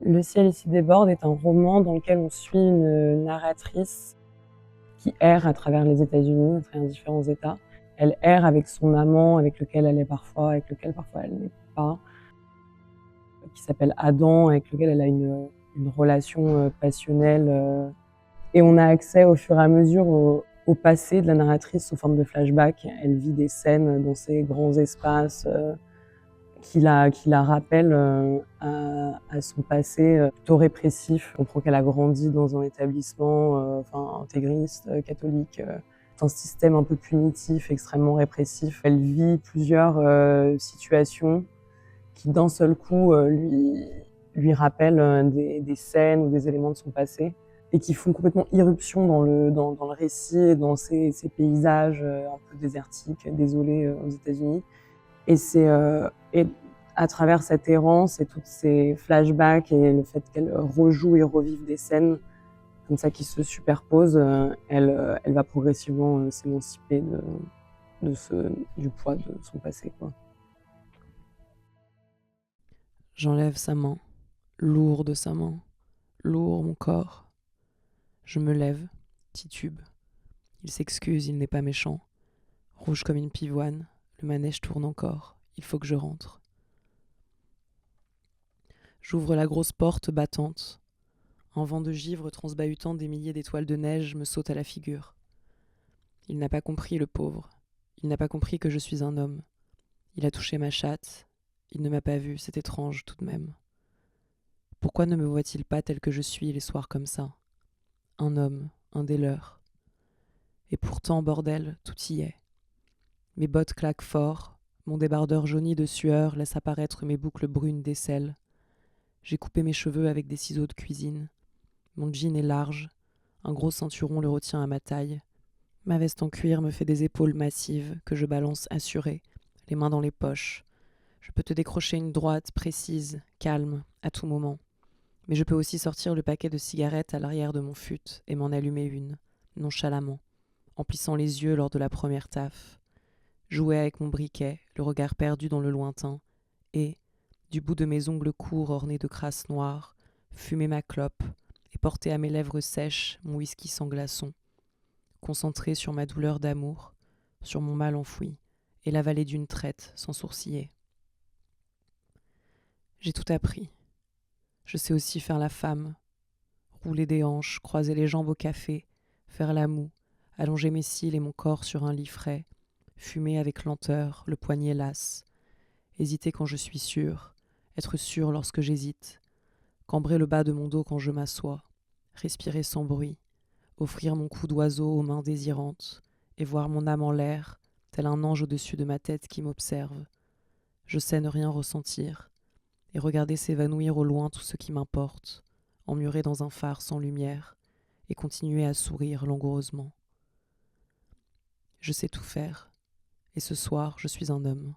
Le ciel ici déborde est un roman dans lequel on suit une narratrice qui erre à travers les États-Unis, à travers différents États. Elle erre avec son amant, avec lequel elle est parfois, avec lequel parfois elle n'est pas, qui s'appelle Adam, avec lequel elle a une relation passionnelle. Et on a accès au fur et à mesure au passé de la narratrice sous forme de flashback. Elle vit des scènes dans ces grands espaces qui la rappellent à son passé plutôt répressif. On comprend qu'elle a grandi dans un établissement intégriste, catholique, un système un peu punitif, extrêmement répressif. Elle vit plusieurs situations qui d'un seul coup lui rappellent des scènes ou des éléments de son passé et qui font complètement irruption dans le récit et dans ces paysages un peu désertiques, désolés aux États-Unis. Et à travers cette errance et tous ces flashbacks et le fait qu'elle rejoue et revive des scènes comme ça qui se superposent, elle va progressivement s'émanciper du poids de son passé, quoi. J'enlève sa main, lourde sa main, lourd mon corps. Je me lève, titube. Il s'excuse, il n'est pas méchant. Rouge comme une pivoine, le manège tourne encore. Il faut que je rentre. J'ouvre la grosse porte battante. Un vent de givre transbahutant des milliers d'étoiles de neige me saute à la figure. Il n'a pas compris, le pauvre. Il n'a pas compris que je suis un homme. Il a touché ma chatte. Il ne m'a pas vu, c'est étrange tout de même. Pourquoi ne me voit-il pas tel que je suis les soirs comme ça ? Un homme, un des leurs. Et pourtant, bordel, tout y est. Mes bottes claquent fort, mon débardeur jauni de sueur laisse apparaître mes boucles brunes d'aisselle. J'ai coupé mes cheveux avec des ciseaux de cuisine. Mon jean est large, un gros ceinturon le retient à ma taille. Ma veste en cuir me fait des épaules massives que je balance assurée, les mains dans les poches. Je peux te décrocher une droite précise, calme, à tout moment. Mais je peux aussi sortir le paquet de cigarettes à l'arrière de mon fut et m'en allumer une, nonchalamment, en plissant les yeux lors de la première taffe. Jouer avec mon briquet, le regard perdu dans le lointain, et, du bout de mes ongles courts ornés de crasses noires, fumer ma clope et porter à mes lèvres sèches mon whisky sans glaçon, concentré sur ma douleur d'amour, sur mon mal enfoui, et l'avaler d'une traite sans sourciller. J'ai tout appris. Je sais aussi faire la femme, rouler des hanches, croiser les jambes au café, faire la moue, allonger mes cils et mon corps sur un lit frais, fumer avec lenteur, le poignet las, hésiter quand je suis sûre, être sûre lorsque j'hésite, cambrer le bas de mon dos quand je m'assois, respirer sans bruit, offrir mon cou d'oiseau aux mains désirantes, et voir mon âme en l'air, tel un ange au-dessus de ma tête qui m'observe. Je sais ne rien ressentir, et regarder s'évanouir au loin tout ce qui m'importe, emmuré dans un phare sans lumière, et continuer à sourire langoureusement. Je sais tout faire, et ce soir je suis un homme.